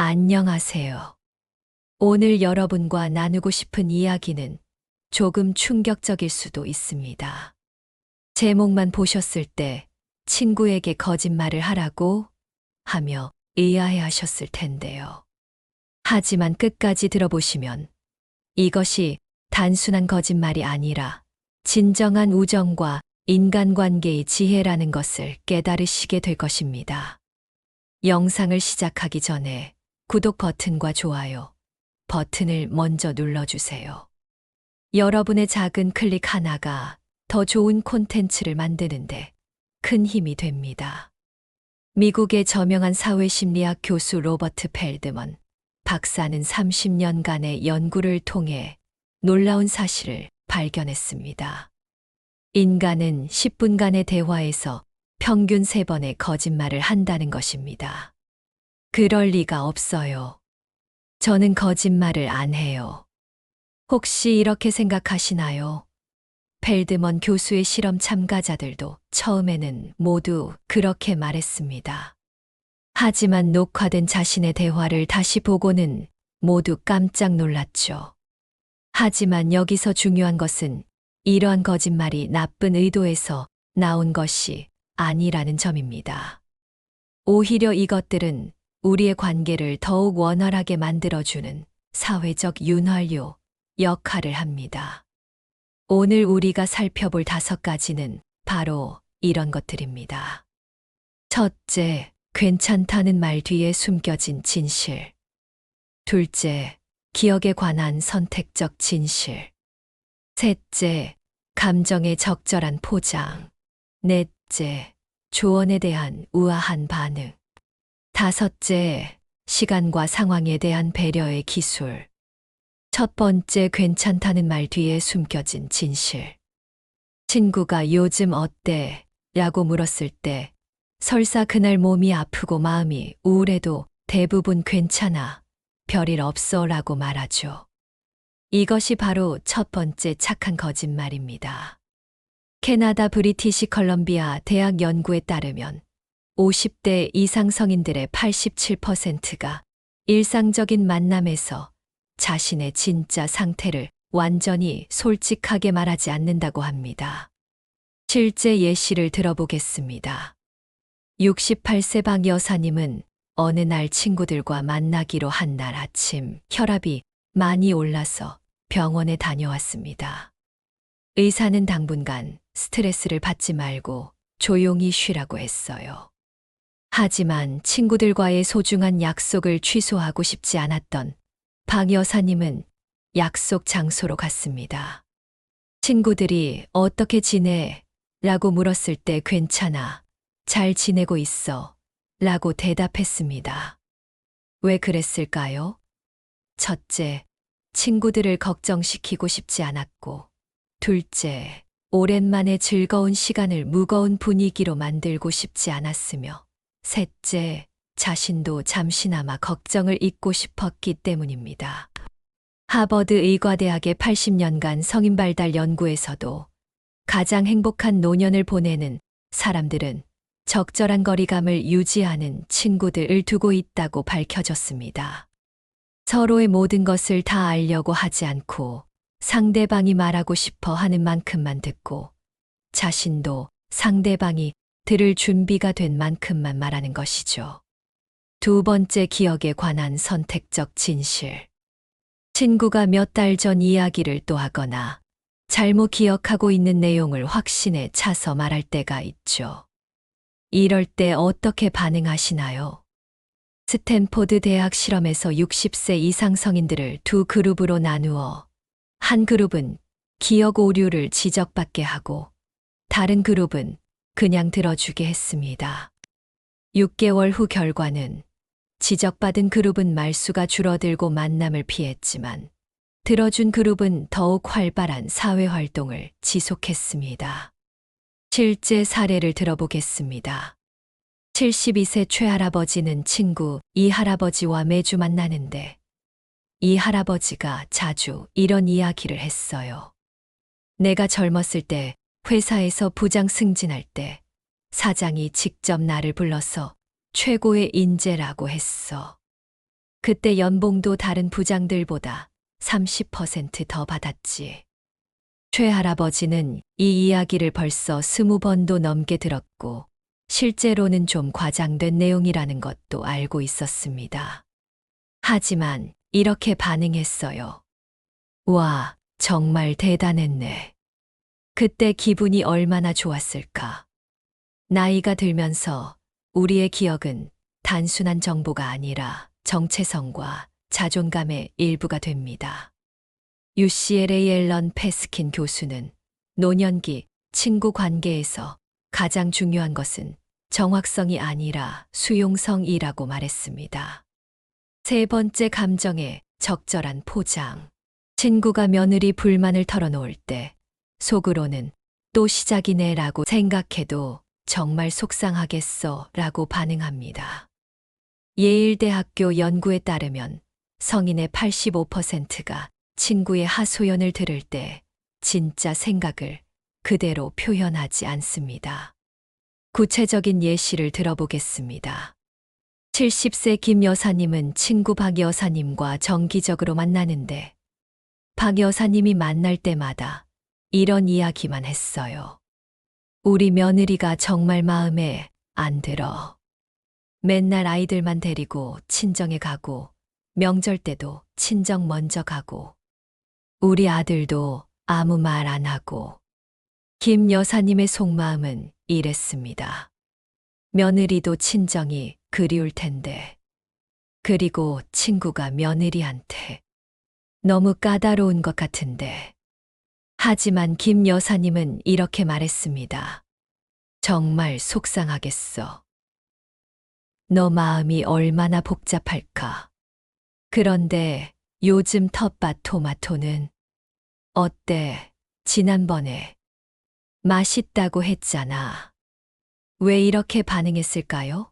안녕하세요. 오늘 여러분과 나누고 싶은 이야기는 조금 충격적일 수도 있습니다. 제목만 보셨을 때 친구에게 거짓말을 하라고 하며 의아해하셨을 텐데요. 하지만 끝까지 들어보시면 이것이 단순한 거짓말이 아니라 진정한 우정과 인간관계의 지혜라는 것을 깨달으시게 될 것입니다. 영상을 시작하기 전에 구독 버튼과 좋아요 버튼을 먼저 눌러주세요. 여러분의 작은 클릭 하나가 더 좋은 콘텐츠를 만드는데 큰 힘이 됩니다. 미국의 저명한 사회심리학 교수 로버트 펠드먼 박사는 30년간의 연구를 통해 놀라운 사실을 발견했습니다. 인간은 10분간의 대화에서 평균 3번의 거짓말을 한다는 것입니다. 그럴 리가 없어요. 저는 거짓말을 안 해요. 혹시 이렇게 생각하시나요? 펠드먼 교수의 실험 참가자들도 처음에는 모두 그렇게 말했습니다. 하지만 녹화된 자신의 대화를 다시 보고는 모두 깜짝 놀랐죠. 하지만 여기서 중요한 것은 이러한 거짓말이 나쁜 의도에서 나온 것이 아니라는 점입니다. 오히려 이것들은 우리의 관계를 더욱 원활하게 만들어주는 사회적 윤활유 역할을 합니다. 오늘 우리가 살펴볼 5가지는 바로 이런 것들입니다. 첫째, 괜찮다는 말 뒤에 숨겨진 진실. 둘째, 기억에 관한 선택적 진실. 셋째, 감정의 적절한 포장. 넷째, 조언에 대한 우아한 반응. 다섯째, 시간과 상황에 대한 배려의 기술. 첫 번째, 괜찮다는 말 뒤에 숨겨진 진실. 친구가 요즘 어때? 라고 물었을 때 설사 그날 몸이 아프고 마음이 우울해도 대부분 괜찮아, 별일 없어 라고 말하죠. 이것이 바로 첫 번째 착한 거짓말입니다. 캐나다 브리티시 컬럼비아 대학 연구에 따르면 50대 이상 성인들의 87%가 일상적인 만남에서 자신의 진짜 상태를 완전히 솔직하게 말하지 않는다고 합니다. 실제 예시를 들어보겠습니다. 68세 박 여사님은 어느 날 친구들과 만나기로 한 날 아침 혈압이 많이 올라서 병원에 다녀왔습니다. 의사는 당분간 스트레스를 받지 말고 조용히 쉬라고 했어요. 하지만 친구들과의 소중한 약속을 취소하고 싶지 않았던 박 여사님은 약속 장소로 갔습니다. 친구들이 어떻게 지내? 라고 물었을 때 괜찮아, 잘 지내고 있어 라고 대답했습니다. 왜 그랬을까요? 첫째, 친구들을 걱정시키고 싶지 않았고, 둘째, 오랜만에 즐거운 시간을 무거운 분위기로 만들고 싶지 않았으며, 셋째, 자신도 잠시나마 걱정을 잊고 싶었기 때문입니다. 하버드 의과대학의 80년간 성인 발달 연구에서도 가장 행복한 노년을 보내는 사람들은 적절한 거리감을 유지하는 친구들을 두고 있다고 밝혀졌습니다. 서로의 모든 것을 다 알려고 하지 않고 상대방이 말하고 싶어 하는 만큼만 듣고 자신도 상대방이 들을 준비가 된 만큼만 말하는 것이죠. 두 번째, 기억에 관한 선택적 진실. 친구가 몇 달 전 이야기를 또 하거나 잘못 기억하고 있는 내용을 확신에 차서 말할 때가 있죠. 이럴 때 어떻게 반응하시나요? 스탠포드 대학 실험에서 60세 이상 성인들을 두 그룹으로 나누어 한 그룹은 기억 오류를 지적받게 하고 다른 그룹은 그냥 들어주게 했습니다. 6개월 후 결과는 지적받은 그룹은 말수가 줄어들고 만남을 피했지만 들어준 그룹은 더욱 활발한 사회활동을 지속했습니다. 실제 사례를 들어보겠습니다. 72세 최할아버지는 친구 이 할아버지와 매주 만나는데 이 할아버지가 자주 이런 이야기를 했어요. 내가 젊었을 때 회사에서 부장 승진할 때 사장이 직접 나를 불러서 최고의 인재라고 했어. 그때 연봉도 다른 부장들보다 30%더 받았지. 최 할아버지는 이 이야기를 벌써 20번도 넘게 들었고, 실제로는 좀 과장된 내용이라는 것도 알고 있었습니다. 하지만 이렇게 반응했어요. 와, 정말 대단했네. 그때 기분이 얼마나 좋았을까. 나이가 들면서 우리의 기억은 단순한 정보가 아니라 정체성과 자존감의 일부가 됩니다. UCLA 앨런 패스킨 교수는 노년기 친구 관계에서 가장 중요한 것은 정확성이 아니라 수용성이라고 말했습니다. 세 번째 감정의 적절한 포장. 친구가 며느리 불만을 털어놓을 때 속으로는 또 시작이네 라고 생각해도 정말 속상하겠어 라고 반응합니다. 예일대학교 연구에 따르면 성인의 85%가 친구의 하소연을 들을 때 진짜 생각을 그대로 표현하지 않습니다. 구체적인 예시를 들어보겠습니다. 70세 김 여사님은 친구 박 여사님과 정기적으로 만나는데 박 여사님이 만날 때마다 이런 이야기만 했어요. 우리 며느리가 정말 마음에 안 들어. 맨날 아이들만 데리고 친정에 가고 명절 때도 친정 먼저 가고 우리 아들도 아무 말 안 하고. 김 여사님의 속마음은 이랬습니다. 며느리도 친정이 그리울 텐데. 그리고 친구가 며느리한테 너무 까다로운 것 같은데. 하지만 김 여사님은 이렇게 말했습니다. 정말 속상하겠어. 너 마음이 얼마나 복잡할까. 그런데 요즘 텃밭 토마토는 어때? 지난번에 맛있다고 했잖아. 왜 이렇게 반응했을까요?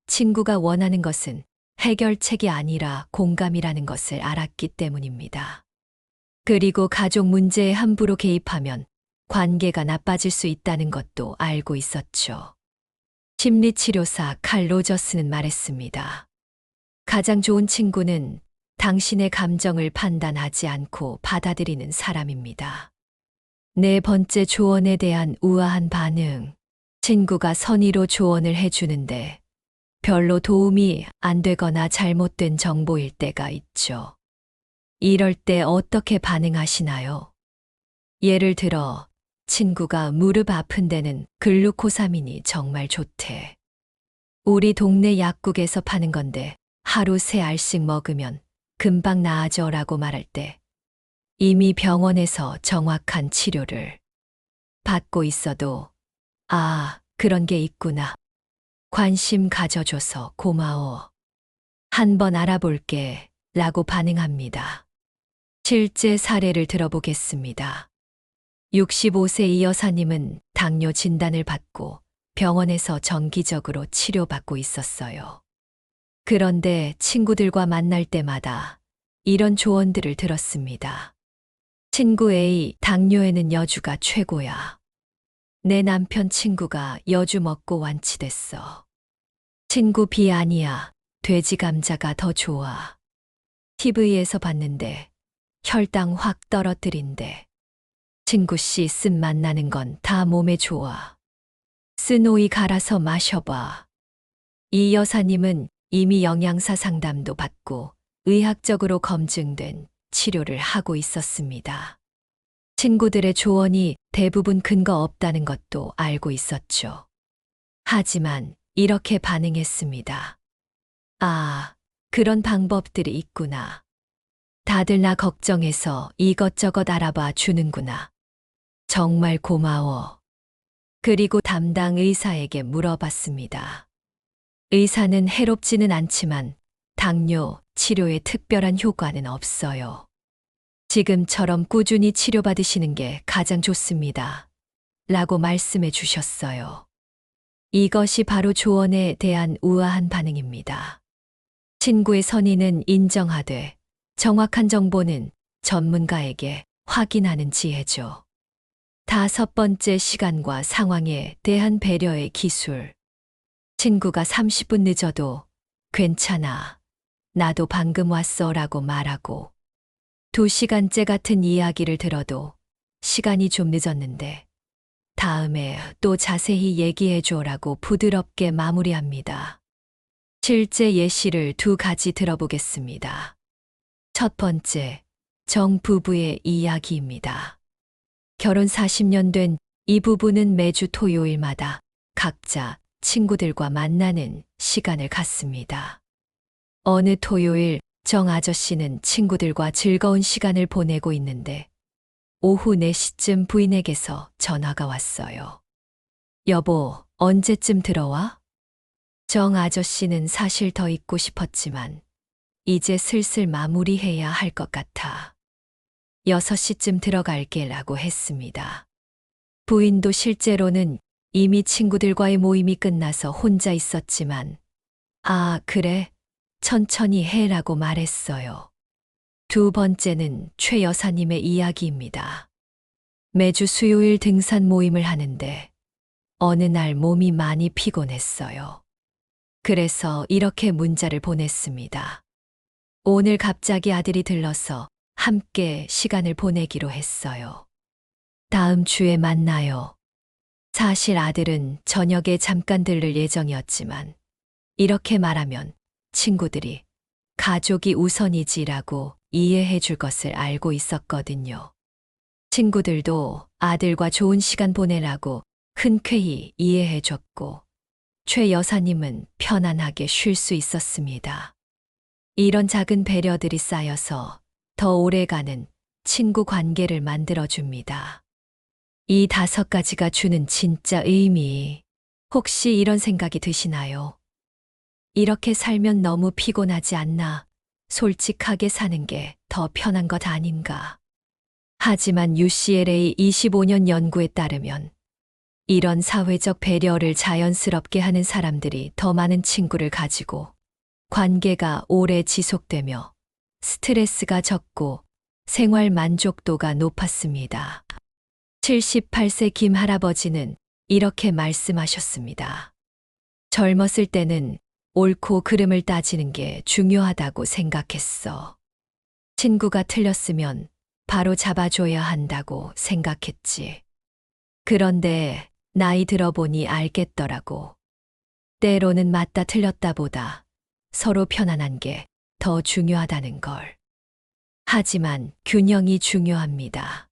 친구가 원하는 것은 해결책이 아니라 공감이라는 것을 알았기 때문입니다. 그리고 가족 문제에 함부로 개입하면 관계가 나빠질 수 있다는 것도 알고 있었죠. 심리치료사 칼 로저스는 말했습니다. 가장 좋은 친구는 당신의 감정을 판단하지 않고 받아들이는 사람입니다. 네 번째, 조언에 대한 우아한 반응. 친구가 선의로 조언을 해주는데 별로 도움이 안 되거나 잘못된 정보일 때가 있죠. 이럴 때 어떻게 반응하시나요? 예를 들어, 친구가 무릎 아픈 데는 글루코사민이 정말 좋대. 우리 동네 약국에서 파는 건데 하루 3알씩 먹으면 금방 나아져 라고 말할 때 이미 병원에서 정확한 치료를 받고 있어도 아, 그런 게 있구나. 관심 가져줘서 고마워. 한번 알아볼게 라고 반응합니다. 실제 사례를 들어보겠습니다. 65세 이 여사님은 당뇨 진단을 받고 병원에서 정기적으로 치료받고 있었어요. 그런데 친구들과 만날 때마다 이런 조언들을 들었습니다. 친구 A, 당뇨에는 여주가 최고야. 내 남편 친구가 여주 먹고 완치됐어. 친구 B, 아니야. 돼지 감자가 더 좋아. TV에서 봤는데 혈당 확 떨어뜨린대. 친구 C, 쓴맛 나는 건 다 몸에 좋아. 쓴 오이 갈아서 마셔봐. 이 여사님은 이미 영양사 상담도 받고 의학적으로 검증된 치료를 하고 있었습니다. 친구들의 조언이 대부분 근거 없다는 것도 알고 있었죠. 하지만 이렇게 반응했습니다. 아, 그런 방법들이 있구나. 다들 나 걱정해서 이것저것 알아봐 주는구나. 정말 고마워. 그리고 담당 의사에게 물어봤습니다. 의사는 해롭지는 않지만 당뇨 치료에 특별한 효과는 없어요. 지금처럼 꾸준히 치료받으시는 게 가장 좋습니다. 라고 말씀해 주셨어요. 이것이 바로 조언에 대한 우아한 반응입니다. 친구의 선의는 인정하되 정확한 정보는 전문가에게 확인하는 지혜죠. 5번째, 시간과 상황에 대한 배려의 기술. 친구가 30분 늦어도 괜찮아. 나도 방금 왔어 라고 말하고 2시간째 같은 이야기를 들어도 시간이 좀 늦었는데 다음에 또 자세히 얘기해줘 라고 부드럽게 마무리합니다. 실제 예시를 2가지 들어보겠습니다. 첫 번째, 정 부부의 이야기입니다. 결혼 40년 된 이 부부는 매주 토요일마다 각자 친구들과 만나는 시간을 갖습니다. 어느 토요일 정 아저씨는 친구들과 즐거운 시간을 보내고 있는데 오후 4시쯤 부인에게서 전화가 왔어요. 여보, 언제쯤 들어와? 정 아저씨는 사실 더 있고 싶었지만 이제 슬슬 마무리해야 할 것 같아. 6시쯤 들어갈게 라고 했습니다. 부인도 실제로는 이미 친구들과의 모임이 끝나서 혼자 있었지만 아, 그래. 천천히 해라고 말했어요. 2번째는 최 여사님의 이야기입니다. 매주 수요일 등산 모임을 하는데 어느 날 몸이 많이 피곤했어요. 그래서 이렇게 문자를 보냈습니다. 오늘 갑자기 아들이 들러서 함께 시간을 보내기로 했어요. 다음 주에 만나요. 사실 아들은 저녁에 잠깐 들를 예정이었지만 이렇게 말하면 친구들이 가족이 우선이지라고 이해해 줄 것을 알고 있었거든요. 친구들도 아들과 좋은 시간 보내라고 흔쾌히 이해해 줬고 최 여사님은 편안하게 쉴 수 있었습니다. 이런 작은 배려들이 쌓여서 더 오래가는 친구 관계를 만들어 줍니다. 이 5가지가 주는 진짜 의미, 혹시 이런 생각이 드시나요? 이렇게 살면 너무 피곤하지 않나? 솔직하게 사는 게 더 편한 것 아닌가? 하지만 UCLA 25년 연구에 따르면 이런 사회적 배려를 자연스럽게 하는 사람들이 더 많은 친구를 가지고 관계가 오래 지속되며 스트레스가 적고 생활 만족도가 높았습니다. 78세 김 할아버지는 이렇게 말씀하셨습니다. 젊었을 때는 옳고 그름을 따지는 게 중요하다고 생각했어. 친구가 틀렸으면 바로 잡아줘야 한다고 생각했지. 그런데 나이 들어보니 알겠더라고. 때로는 맞다 틀렸다 보다 서로 편안한 게 더 중요하다는 걸. 하지만 균형이 중요합니다.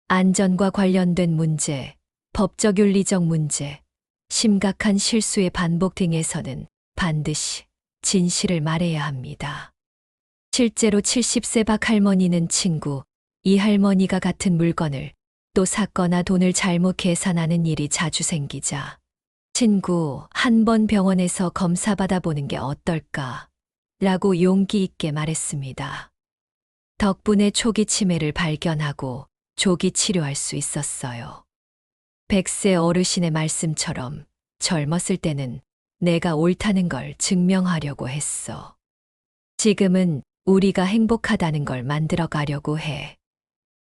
안전과 관련된 문제, 법적 윤리적 문제, 심각한 실수의 반복 등에서는 반드시 진실을 말해야 합니다. 실제로 70세 박 할머니는 친구, 이 할머니가 같은 물건을 또 샀거나 돈을 잘못 계산하는 일이 자주 생기자 친구, 한 번 병원에서 검사 받아보는 게 어떨까? 라고 용기 있게 말했습니다. 덕분에 초기 치매를 발견하고 조기 치료할 수 있었어요. 100세 어르신의 말씀처럼 젊었을 때는 내가 옳다는 걸 증명하려고 했어. 지금은 우리가 행복하다는 걸 만들어 가려고 해.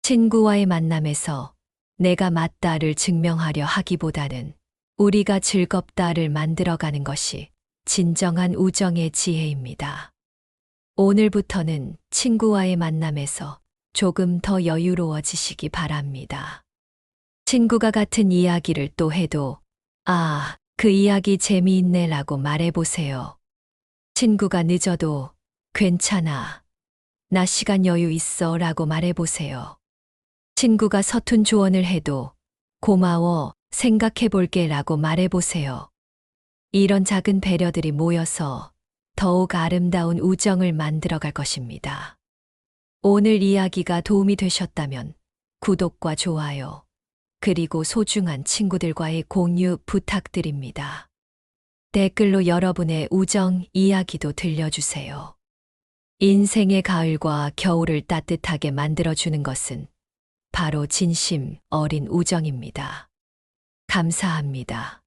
친구와의 만남에서 내가 맞다를 증명하려 하기보다는 우리가 즐겁다를 만들어가는 것이 진정한 우정의 지혜입니다. 오늘부터는 친구와의 만남에서 조금 더 여유로워지시기 바랍니다. 친구가 같은 이야기를 또 해도 아, 그 이야기 재미있네 라고 말해보세요. 친구가 늦어도 괜찮아. 나 시간 여유 있어 라고 말해보세요. 친구가 서툰 조언을 해도 고마워, 생각해 볼게 라고 말해보세요. 이런 작은 배려들이 모여서 더욱 아름다운 우정을 만들어갈 것입니다. 오늘 이야기가 도움이 되셨다면 구독과 좋아요, 그리고 소중한 친구들과의 공유 부탁드립니다. 댓글로 여러분의 우정 이야기도 들려주세요. 인생의 가을과 겨울을 따뜻하게 만들어주는 것은 바로 진심 어린 우정입니다. 감사합니다.